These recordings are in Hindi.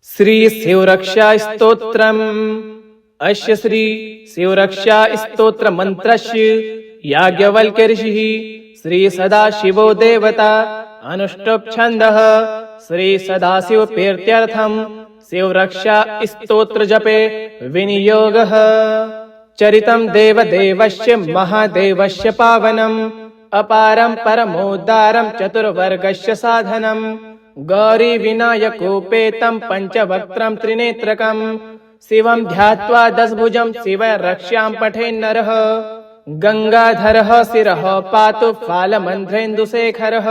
श्री शिवरक्षा स्तोत्रम्। अस्य श्री शिवरक्षा स्तोत्र मंत्रस्य याज्ञवल्क्य ऋषिः श्री सदाशिवो देवता अनुष्टुप् छन्दः। श्री सदाशिव प्रीत्यर्थं शिवरक्षा स्तोत्र जपे विनियोगः। चरितं देवदेवस्य महादेवस्य पावनम् अपारं परमोद्धारं चतुर्वर्गस्य साधनम्। गौरी विनायकोपेतं पंचवक्त्रं त्रिनेत्रकम् शिवं ध्यात्वा दशभुजं शिव रक्ष्यां पठेन्नरः। गंगाधरः शिरः पातु फालमन्ध्रेन्दुशेखरः।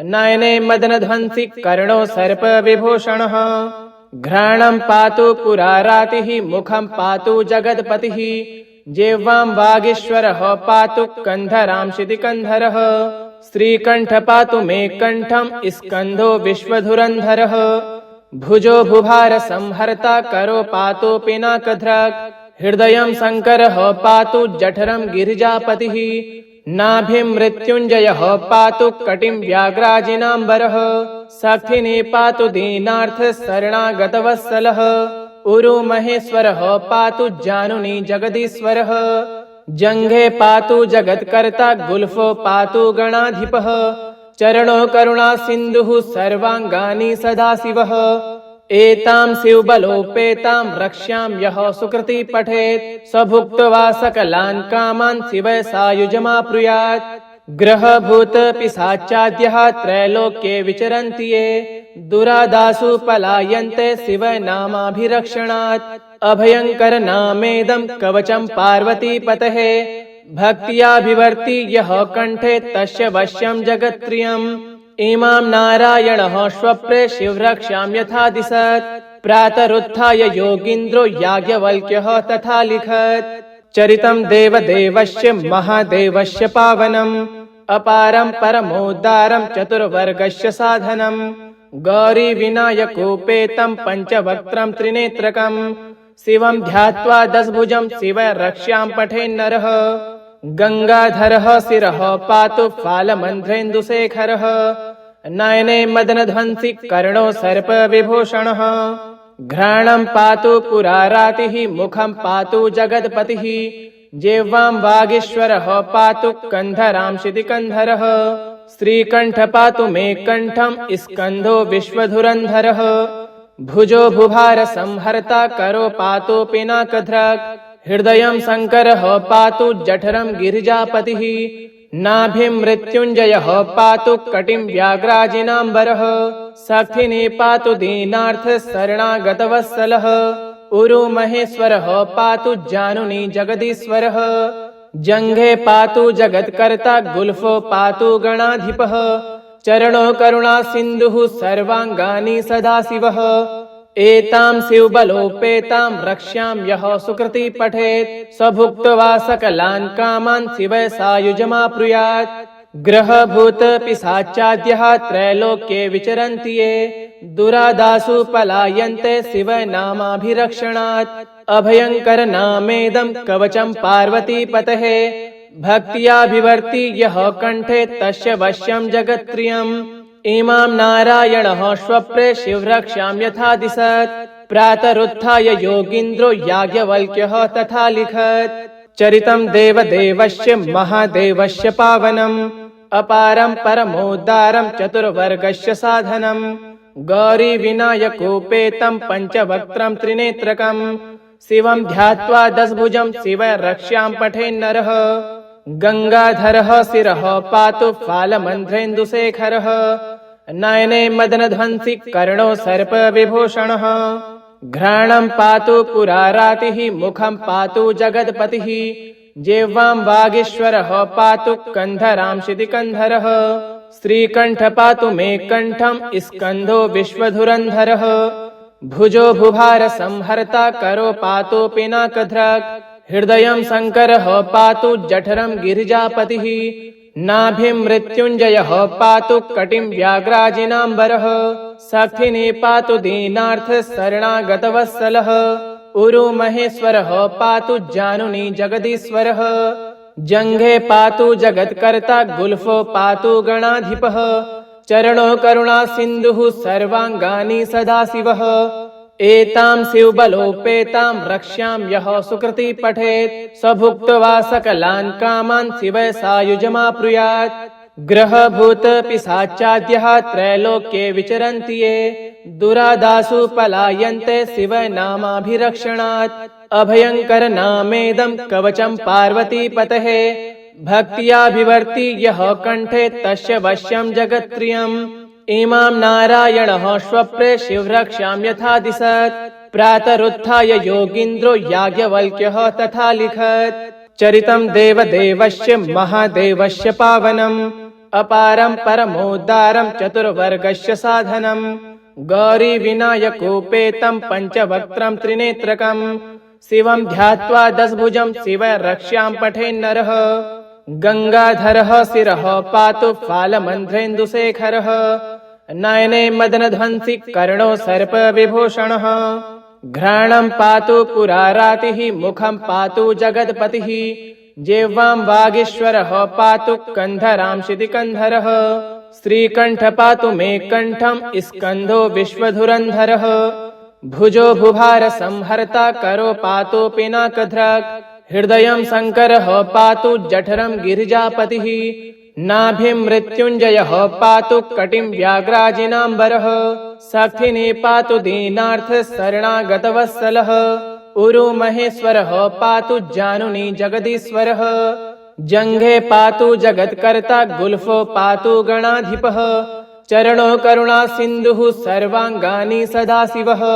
नयने मदनध्वंसी कर्णो सर्प विभूषणः। घ्राणं पातु पुरारातिः मुखं पातु जगत्पतिः। जिह्वां वागीश्वरः पातु कन्धरां शितिकन्धरः। श्रीकण्ठ पातु मे कण्ठं स्कन्धो विश्वधुरन्धरः। भुजो भुभार संहर्ता करो पातु पिनाकधृक्। हृदयं शङ्करः पातु जठरं गिरिजापतिः। नाभिं मृत्युञ्जयः पातु कटिं व्याघ्राजिनाम्बरः। शक्तिनी पातु दीनार्थ शरणागतवत्सलः। उरु महेश्वरः पातु जानुनी जगदीश्वरः। जङ्घे पातु जगत्कर्ता गुल्फो पातु गणाधिपः। चरणो करुणा सिन्धुः सर्वाङ्गानि सदाशिवः। एतां शिवबलोपेतां रक्ष्यां यः सुकृति पठेत् स भुक्त्वा सकलान् कामान् शिव सायुजमाप्नुयात्। ग्रहभूत पिशाचाद्यः त्रैलोक्ये विचरन्ति ये दुरादासु पलायन्ते शिव नामाभिरक्षणात्। अभयंकर नामेदं कवचं पार्वतीपतेः। भक्त्याभिवर्ति यः कण्ठे तस्य वश्यं जगत्त्रयम्। इमां नारायणः स्वप्ने शिवरक्षां यथा दिशत्। प्रातरुत्थाय योगीन्द्रो याज्ञवल्क्यः तथा लिखत्। चरितं देवदेवस्य महादेवस्य पावनम् अपारं परमोद्धारं चतुर्वर्गस्य साधनम्। गौरी विनायकोपेतं पंचवक्त्रं त्रिनेत्रकम् शिवं ध्यात्वा दशभुजं शिव रक्ष्यां पठेन्नरः। गंगाधरः शिरः पातु फालमन्ध्रेन्दुशेखरः। नयने मदनध्वंसी कर्णो सर्प विभूषणः। घ्राणं पातु पुरारातिः मुखं पातु जगत्पतिः। जिह्वां वागीश्वरः पातु कन्धरां शितिकन्धरः। श्रीकण्ठ पातु मे कण्ठं स्कन्धो विश्वधुरन्धरः। भुजो भुभार संहर्ता करो पातु पिनाकधृक्। हृदयं शङ्करः पातु जठरं गिरिजापतिः। नाभिं मृत्युञ्जयः पातु कटिं व्याघ्राजिनाम्बरः। शक्तिनी पातु दीनार्थ शरणागतवत्सलः। उरु महेश्वरः पातु जानुनी जगदीश्वरः। जङ्घे पातु जगत्कर्ता गुल्फो पातु गणाधिपः। चरणो करुणा सिन्धुः सर्वाङ्गानि सदाशिवः। एतां शिवबलोपेतां रक्ष्यां यः सुकृति पठेत् स भुक्त्वा सकलान् कामान् शिव सायुजमाप्नुयात्। ग्रहभूत पिशाचाद्यः त्रैलोक्ये विचरन्ति ये दुरादासु पलायन्ते शिव नामाभिरक्षणात्। अभयंकर नामेदं कवचं पार्वतीपतेः। भक्त्याभिवर्ति यः कण्ठे तस्य वश्यं जगत्त्रयम्। इमां नारायणः स्वप्ने शिवरक्षां यथा दिशत्। प्रातरुत्थाय योगीन्द्रो याज्ञवल्क्यः तथा लिखत्। चरितं देवदेवस्य महादेवस्य पावनम् अपारं परमोद्धारं चतुर्वर्गस्य साधनम्। गौरी विनायकोपेतं पंचवक्त्रं त्रिनेत्रकम् शिवं ध्यात्वा दशभुजं शिव रक्ष्यां पठेन्नरः। गंगाधरः शिरः पातु फालमन्ध्रेन्दुशेखरः। नयने मदनध्वंसी कर्णो सर्प विभूषणः। घ्राणं पातु पुरारातिः मुखं पातु जगत्पतिः। जिह्वां वागीश्वरः पातु कन्धरां शितिकन्धरः। श्रीकण्ठ पातु मे कण्ठं स्कन्धो विश्वधुरन्धरः। भुजो भुभार संहर्ता करो पातु पिनाकधृक्। हृदयं शङ्करः पातु जठरं गिरिजापतिः। नाभिं मृत्युञ्जयः पातु कटिं व्याघ्राजिनाम्बरः। शक्तिनी पातु दीनार्थ शरणागतवत्सलः। उरु महेश्वरः पातु जानुनी जगदीश्वरः। जङ्घे पातु जगत्कर्ता गुल्फो पातु गणाधिपः। चरणो करुणा सिन्धुः सर्वाङ्गानि सदाशिवः एतां शिवबलोपेतां रक्ष्यां यः सुकृति पठेत् स भुक्त्वा सकलान् कामान् शिवः सायुजमाप्नुयात् ग्रहभूत पिशाचाद्यः त्रैलोक्ये विचरन्ति ये दुरादासु पलायन्ते शिव नामाभिरक्षणात् अभयंकर नामेदं कवचं पार्वतीपतेः भक्त्याभिवर्ति यः कण्ठे तस्य वश्यं जगत्त्रयम् इमां नारायणः स्वप्ने शिवरक्षां यथा दिशत् प्रातरुत्थाय योगीन्द्रो याज्ञवल्क्यः तथा लिखत् चरितं देवदेवस्य महादेवस्य पावनम् अपारं परमोद्धारं चतुर्वर्गस्य साधनम् गौरी विनायकोपेतं पञ्चवक्त्रं त्रिनेत्रकम् शिवं ध्यात्वा दशभुजं शिव रक्ष्यां पठेन्नरः गंगाधरः शिरः पातु फालमन्ध्रेन्दुशेखरः नयने मदनध्वंसी कर्णो सर्पविभूषणः घ्राणं पातु पुरारातिः मुखं पातु जगत्पतिः जिह्वां वागीश्वरः पातु कन्धरां शितिकन्धरः श्रीकण्ठ पातु मे कण्ठं स्कन्धो विश्वधुरन्धरः भुजो भुभार संहर्ता करो पातु पिनाकधृक् हृदयं शङ्करः पातु जठरं गिरिजापतिः नाभिं मृत्युञ्जयः पातु कटिं व्याघ्राजिनाम्बरः शक्तिनी पातु दीनार्थ शरणागतवत्सलः उरु महेश्वरः पातु जानुनी जगदीश्वरः जङ्घे पातु जगत्कर्ता गुल्फो पातु गणाधिपः चरणो करुणा सिन्धुः सर्वाङ्गानि सदाशिवः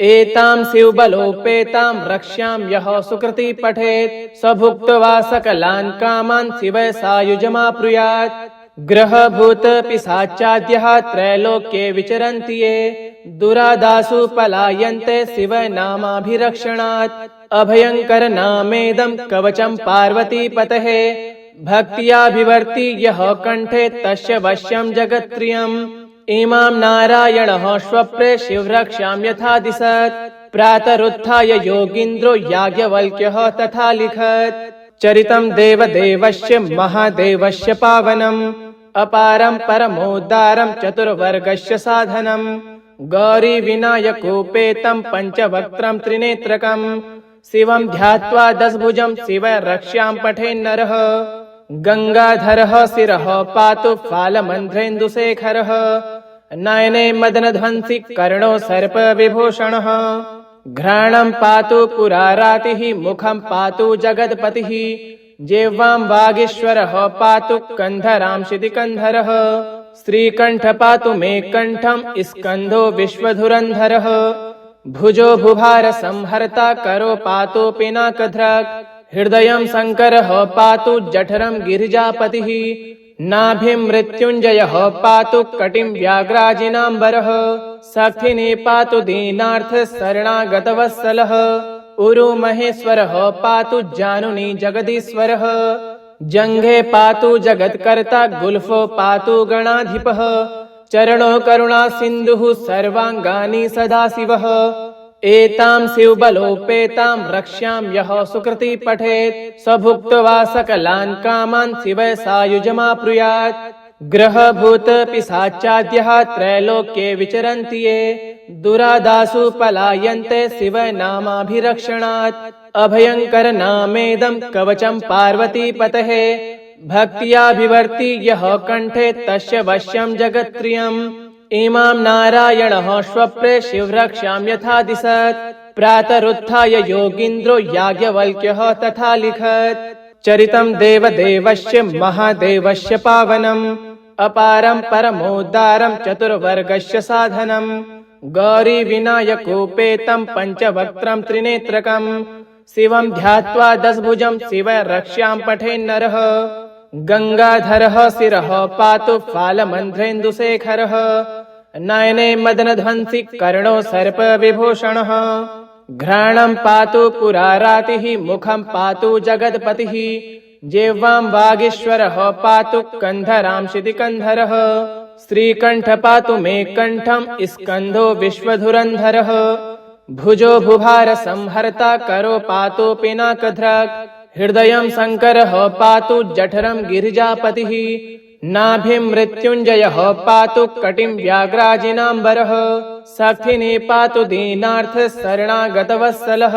एतां शिवबलोपेतां रक्ष्यां यः सुकृति पठेत् स भुक्त्वा सकलान् कामान् शिवः सायुजमाप्नुयात् ग्रहभूत पिशाचाद्यः त्रैलोक्ये विचरन्ति ये दुरादासु पलायन्ते शिव नामाभिरक्षणात् अभयंकर नामेदं कवचं पार्वतीपतेः भक्त्याभिवर्ति यः कण्ठे तस्य वश्यं जगत्त्रयम् इमां नारायणः स्वप्ने शिवरक्षां यथा दिशत् प्रातरुत्थाय योगीन्द्रो याज्ञवल्क्यः तथा लिखत् चरितं देवदेवस्य महादेवस्य पावनम् अपारं परमोद्धारं चतुर्वर्गस्य साधनम् गौरी विनायकोपेतं पञ्चवक्त्रं त्रिनेत्रकम् शिवं ध्यात्वा दशभुजं शिव रक्ष्यां पठेन्नरः गंगाधरः शिरः पातु फालमन्ध्रेन्दुशेखरः नयने मदनध्वंसी कर्णो सर्पविभूषणः घ्राणं पातु पुरारातिः मुखं पातु जगत्पतिः जिह्वां वागीश्वरः पातु कन्धरां शितिकन्धरः श्रीकण्ठ पातु मे कण्ठं स्कन्धो विश्वधुरन्धरः भुजो भुभार संहर्ता करो पातु पिनाकधृक् हृदयं शङ्करः पातु जठरं गिरिजापतिः नाभिं मृत्युञ्जयः पातु कटिं व्याघ्राजिनाम्बरः शक्तिनी पातु दीनार्थ शरणागतवत्सलः उरु महेश्वरः पातु जानुनी जगदीश्वरः जङ्घे पातु जगत्कर्ता गुल्फो पातु गणाधिपः चरणो करुणा सिन्धुः सर्वाङ्गानि सदाशिवः एतां शिवबलोपेतां रक्ष्यां यः सुकृति पठेत् स भुक्त्वा सकलान् कामान् शिवः सायुजमाप्नुयात् ग्रहभूत पिशाचाद्यः त्रैलोक्ये विचरन्ति ये दुरादासु पलायन्ते शिव नामाभिरक्षणात् अभयंकर नामेदं कवचं पार्वतीपतेः भक्त्याभिवर्ति यः कण्ठे तस्य वश्यं जगत्त्रयम् इमां नारायणः स्वप्ने शिवरक्षां यथा दिशत् प्रातरुत्थाय योगीन्द्रो याज्ञवल्क्यः तथा लिखत् चरितं देवदेवस्य महादेवस्य पावनम् अपारं परमोद्धारं चतुर्वर्गस्य साधनम् गौरी विनायकोपेतं पञ्चवक्त्रं त्रिनेत्रकम् शिवं ध्यात्वा दशभुजं शिव रक्ष्यां पठेन्नरः गंगाधरः शिरः पातु फालमन्ध्रेन्दुशेखरः नयने मदनध्वंसी कर्णो सर्पविभूषणः घ्राणं पातु पुरारातिः मुखं पातु जगत्पतिः जिह्वां वागीश्वरः पातु कन्धरां शितिकन्धरः श्रीकण्ठ पातु मे कण्ठं स्कन्धो विश्वधुरन्धरः भुजो भुभार संहर्ता करो पातु पिनाकधृक् हृदयं शङ्करः पातु जठरं गिरिजापतिः नाभिं मृत्युञ्जयः पातु कटिं व्याघ्राजिनाम्बरः सक्थिने पातु दीनार्थशरणागतवत्सलः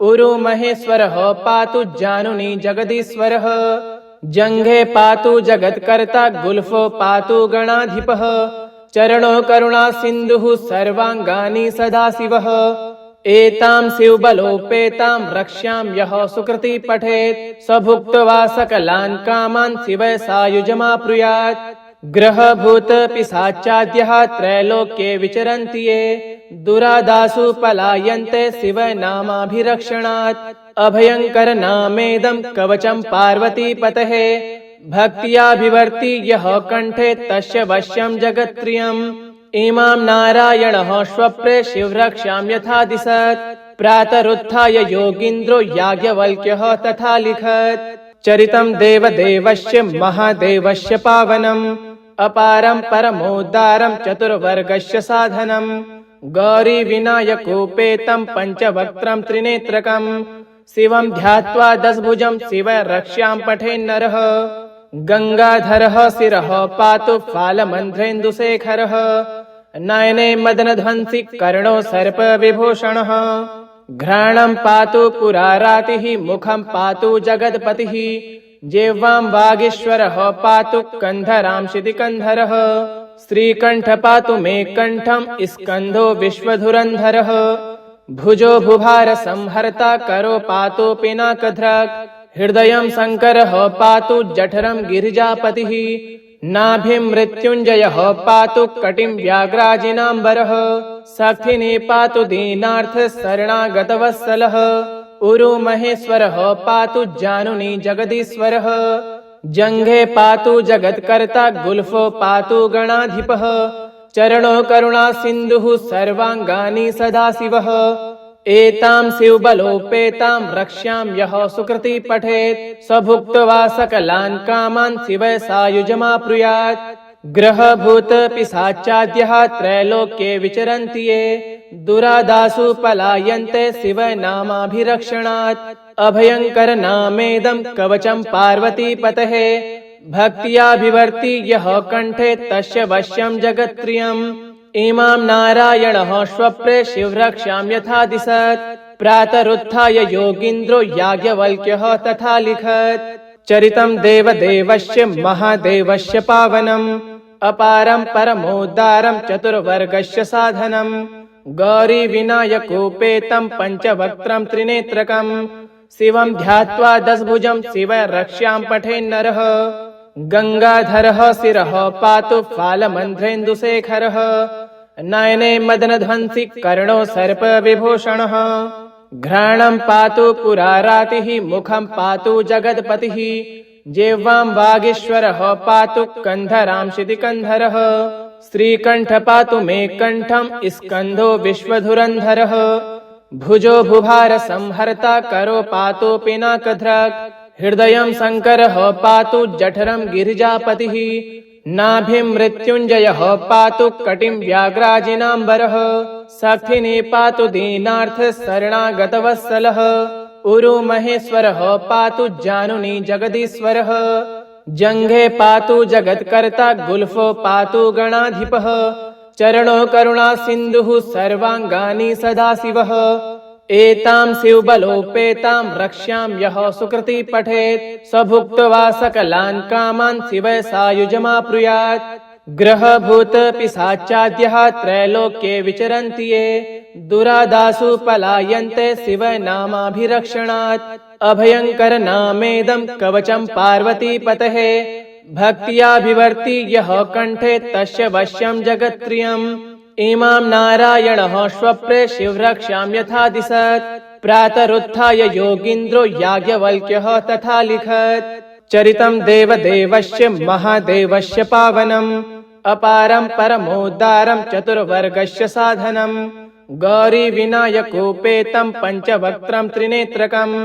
उरु महेश्वरः पातु जानुनी जगदीश्वरः जङ्घे पातु जगत्कर्ता गुल्फो पातु गणाधिपः चरणो करुणा सिन्धुः सर्वाङ्गानि सदाशिवः एतां शिवबलोपेतां रक्ष्यां यः सुकृती पठेत् स भुक्त्वा सकलान् कामान् शिव सायुजमाप्नुयात् ग्रहभूत पिशाचाद्यः त्रैलोक्ये विचरन्ति ये दुरादासु पलायन्ते शिव नामाभिरक्षणात् अभयङ्कर नामेदं कवचं पार्वतीपतेः भक्त्याभिवर्ति यः कण्ठे तस्य वश्यं जगत्त्रयम् इमां नारायणः स्वप्रे शिवरक्षां यथा दिशत् प्रातरुत्थाय योगीन्द्रो याज्ञवल्क्यः तथा लिखत् चरितं देवदेवस्य महादेवस्य पावनम् अपारं परमोद्धारं चतुर्वर्गस्य साधनं गौरीविनायकोपेतं पञ्चवक्त्रं त्रिनेत्रकम् शिवं ध्यात्वा दशभुजं शिव रक्ष्यां पठेन्नरः गंगाधरः शिरः पातु फालमन्ध्रेन्दुशेखरः नयने मदनध्वंसी कर्णो सर्पविभूषणः घ्राणं पातु पुरारातिः मुखं पातु जगत्पतिः जिह्वां वागीश्वरः पातु कन्धरां शितिकन्धरः श्रीकण्ठ पातु मे कण्ठं स्कन्धो विश्वधुरन्धरः भुजो भुभार संहर्ता करो पातु पिनाकधृक् हृदयं शङ्करः पातु जठरं गिरिजापतिः नाभिं मृत्युञ्जयः पातु कटिं व्याघ्राजिनाम्बरः सक्थिने पातु दीनार्थशरणागतवत्सलः उरु महेश्वरः पातु जानुनी जगदीश्वरः जङ्घे पातु जगत्कर्ता गुल्फो पातु गणाधिपः चरणो करुणा सिन्धुः सर्वाङ्गानि सदाशिवः एतां शिवबलोपेतां रक्ष्यां यः सुकृती पठेत् स भुक्त्वा सकलान् कामान् शिव सायुजमाप्नुयात् ग्रहभूत पिशाचाद्यः त्रैलोक्ये विचरन्ति ये दुरादासु पलायन्ते शिव नामाभिरक्षणात् अभयङ्कर नामेदं कवचं पार्वतीपतेः भक्त्याभिवर्ति यः कण्ठे तस्य वश्यं जगत्त्रयम् इमां नारायणः स्वप्रे शिवरक्षां यथा दिशत् प्रातरुत्थाय योगीन्द्रो याज्ञवल्क्यः तथा लिखत् चरितं देवदेवस्य महादेवस्य पावनम् अपारं परमोद्धारं चतुर्वर्गस्य साधनं गौरीविनायकोपेतं पञ्चवक्त्रं त्रिनेत्रकम् शिवं ध्यात्वा दशभुजं शिव रक्ष्यां पठेन्नरः गंगाधरः शिरः पातु फालमन्ध्रेन्दुशेखरः नयने मदनध्वंसी कर्णो सर्पविभूषणः घ्राणं पातु पुरारातिः मुखं पातु जगत्पतिः जिह्वां वागीश्वरः पातु कन्धरां शितिकन्धरः श्रीकण्ठ पातु मे कण्ठं स्कन्धो विश्वधुरन्धरः भुजो भुभार संहर्ता करो पातु पिनाकधृक् हृदयं शङ्करः पातु जठरं गिरिजापतिः नाभिं मृत्युञ्जयः पातु कटिं व्याघ्राजिनाम्बरः सक्थिने पातु दीनार्थशरणागतवत्सलः उरु महेश्वरः पातु जानुनी जगदीश्वरः जङ्घे पातु जगत्कर्ता गुल्फो पातु गणाधिपः चरणो करुणा सिन्धुः सर्वाङ्गानि सदाशिवः एतां शिवबलोपेतां रक्ष्यां यः सुकृती पठेत् स भुक्त्वा सकलान् कामान् शिव सायुजमाप्नुयात् ग्रहभूत पिशाचाद्यः त्रैलोक्ये विचरन्ति ये दुरादासु पलायन्ते शिव नामाभिरक्षणात् अभयङ्कर नामेदं कवचं पार्वतीपतेः भक्त्याभिवर्ति यः कण्ठे तस्य वश्यं जगत्त्रयम् इमां नारायणः स्वप्रे शिवरक्षां यथा दिशत् प्रातरुत्थाय योगीन्द्रो याज्ञवल्क्यः तथा लिखत् चरितं देवदेवस्य महादेवस्य पावनम् अपारं परमोद्धारं चतुर्वर्गस्य साधनं गौरीविनायकोपेतं पञ्चवक्त्रं त्रिनेत्रकम्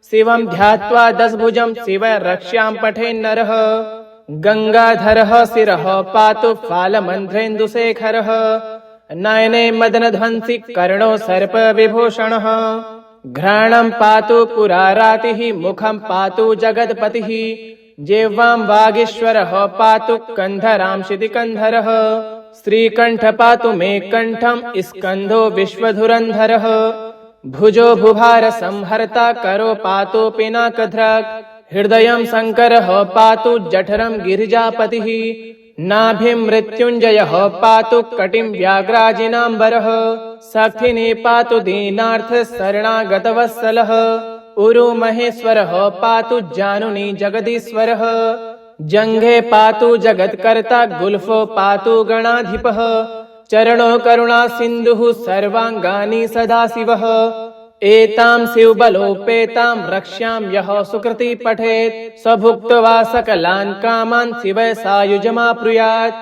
शिवं ध्यात्वा दशभुजं शिव रक्ष्यां पठेन्नरः गंगाधरः शिरः पातु फालमन्ध्रेन्दुशेखरः नयने मदनध्वंसी कर्णो सर्पविभूषणः घ्राणं पातु पुरारातिः मुखं पातु जगत्पतिः जेवां वागीश्वरः पातु कन्धरांशिति कन्धरः श्रीकण्ठ पातु मे कण्ठं स्कन्धो विश्वधुरन्धरः भुजो भुभार संहर्ता करो पातु पिनाकधृक् हृदयं शङ्करः पातु जठरं गिरिजापतिः नाभिं मृत्युञ्जयः पातु कटिं व्याघ्राजिनाम्बरः सखिने पातु दीनार्थ शरणागतवत्सलः उरु महेश्वरः पातु जानुनी जगदीश्वरः जङ्घे पातु जगत्कर्ता गुल्फो पातु गणाधिपः चरणो करुणा सिन्धुः सर्वाङ्गानि सदाशिवः एतां शिवबलोपेतां रक्ष्यां यः सुकृति पठेत् स भुक्त्वा सकलान् कामान् शिवः सायुजमाप्नुयात्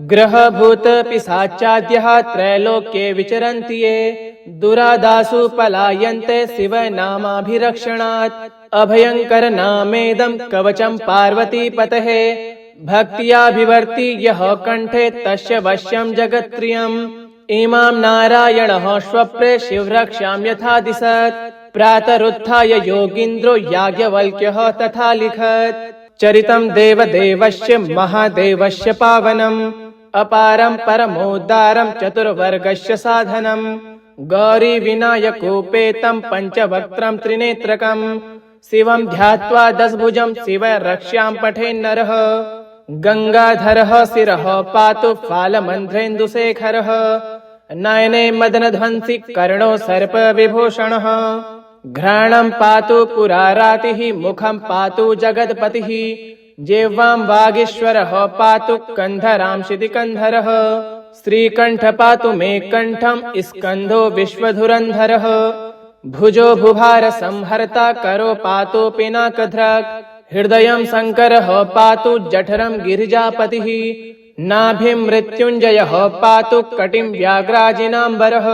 ग्रहभूत पिशाचाद्यः त्रैलोक्ये विचरन्ति ये दुरादासु पलायन्ते शिवनामाभिरक्षणात् अभयङ्कर नामेदं कवचं पार्वतीपतेः भक्त्याभिवर्ति यः कण्ठे तस्य वश्यं जगत्त्रयम् इमां नारायणः स्वप्ने शिवरक्षां यथा दिशत् प्रातरुत्थाय योगीन्द्रो याज्ञवल्क्यः तथा लिखत् चरितं देवदेवस्य महादेवस्य पावनम् अपारं परमोद्धारं चतुर्वर्गस्य साधनं गौरी विनायकोपेतं पञ्चवक्त्रं त्रिनेत्रकं शिवं ध्यात्वा दशभुजं शिवः रक्ष्यां पठेन्नरः गंगाधरः शिरः पातु फालमन्ध्रेन्दुशेखरः नयने मदनध्वंसी कर्णो सर्पविभूषणः घ्राणं पातु पुरारातिः मुखं पातु जगत्पतिः जिह्वां वागीश्वरः पातु कन्धरांशिति कन्धरः श्रीकण्ठ पातु मे कण्ठं स्कन्धो विश्वधुरन्धरः भुजो भुभार संहर्ता करो पातु पिनाकधृक् हृदयं शङ्करः पातु जठरं गिरिजापतिः नाभिं मृत्युञ्जयः पातु कटिं व्याघ्राजिनाम्बरः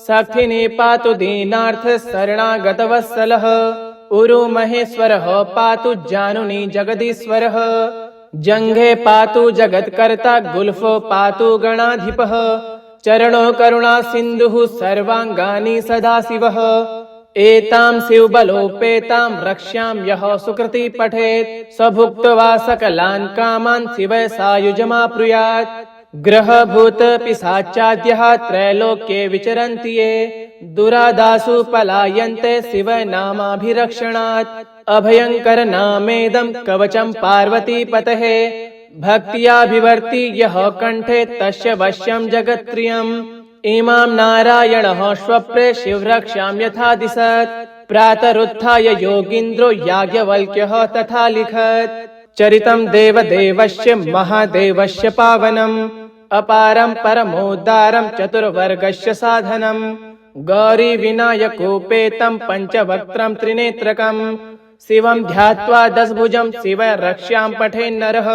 सखिने पातु दीनार्थ शरणागतवत्सलः उरु महेश्वरः पातु जानुनी जगदीश्वरः जङ्घे पातु जगत्कर्ता गुल्फो पातु गणाधिपः चरणो करुणा सिन्धुः सर्वाङ्गानि सदाशिवः एतां शिवबलोपेतां रक्ष्यां यः सुकृति पठेत् स भुक्त्वा सकलान् कामान् शिवः सायुजमाप्नुयात् ग्रहभूत पिशाचाद्यः त्रैलोक्ये विचरन्ति ये दुरादासु पलायन्ते शिवनामाभिरक्षणात् अभयङ्कर नामेदं कवचं पार्वतीपतेः भक्त्याभिवर्ति यः कण्ठे तस्य वश्यं जगत्त्रयम् इमां नारायणः स्वप्ने शिवरक्षां यथा दिशत् प्रातरुत्थाय योगीन्द्रो याज्ञवल्क्यः तथा लिखत् चरितं देवदेवस्य महादेवस्य पावनम् अपारं परमोद्धारं चतुर्वर्गस्य साधनं गौरी विनायकोपेतं पञ्चवक्त्रं त्रिनेत्रकं शिवं ध्यात्वा दशभुजं शिवः रक्ष्यां पठेन्नरः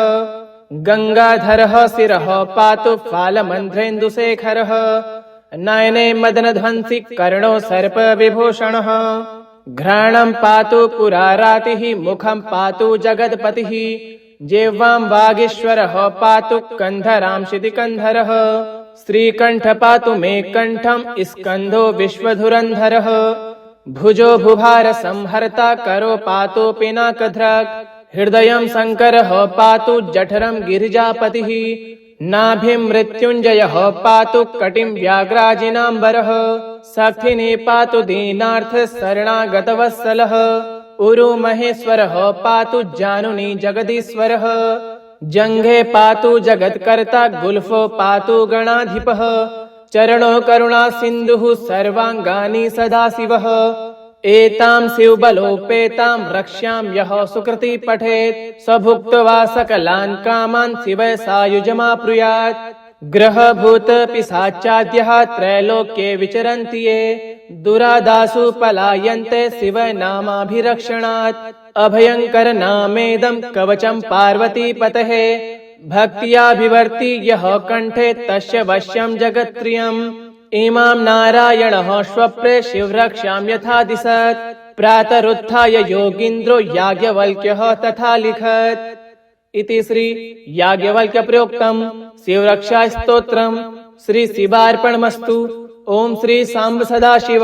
गंगाधरः शिरः पातु फालमन्ध्रेन्दुशेखरः नयने मदनध्वंसी कर्णो सर्पविभूषणः घ्राणं पातु पुरारातिः मुखं पातु जगत्पतिः जिह्वां वागीश्वरः पातु कन्धरांशिति कन्धरः श्रीकण्ठ पातु मे कण्ठं स्कन्धो विश्वधुरन्धरः भुजो भुभार संहर्ता करो पातु पिनाकधृक् हृदयं शङ्करः पातु जठरं गिरिजापतिः नाभिं मृत्युञ्जयः पातु कटिं व्याघ्राजिनाम्बरः सखिने पातु दीनार्थ शरणागतवत्सलः उरु महेश्वरः पातु जानुनी जगदीश्वरः जङ्घे पातु जगत्कर्ता गुल्फो पातु गणाधिपः चरणो करुणा सिन्धुः सर्वाङ्गानि सदाशिवः एतां शिवबलोपेतां रक्ष्यां यः सुकृति पठेत् स भुक्त्वा सकलान् कामान् शिवः सायुजमाप्नुयात् ग्रहभूत पिशाचाद्यः त्रैलोक्ये विचरन्ति ये दुरादासु पलायन्ते शिवनामाभिरक्षणात् अभयङ्कर नामेदं कवचं पार्वतीपतेः भक्त्याभिवर्ति यः कण्ठे तस्य वश्यं जगत्त्रयम् इमां नारायणः स्वप्ने शिवरक्षां यथा दिशत् प्रातरुत्थाय योगीन्द्रो याज्ञवल्क्यः तथा लिखत् इति श्री याज्ञवल्क्य प्रोक्तं शिवरक्षा स्तोत्रम् श्री शिवार्पणमस्तु। ओम श्री सांब सदाशिव।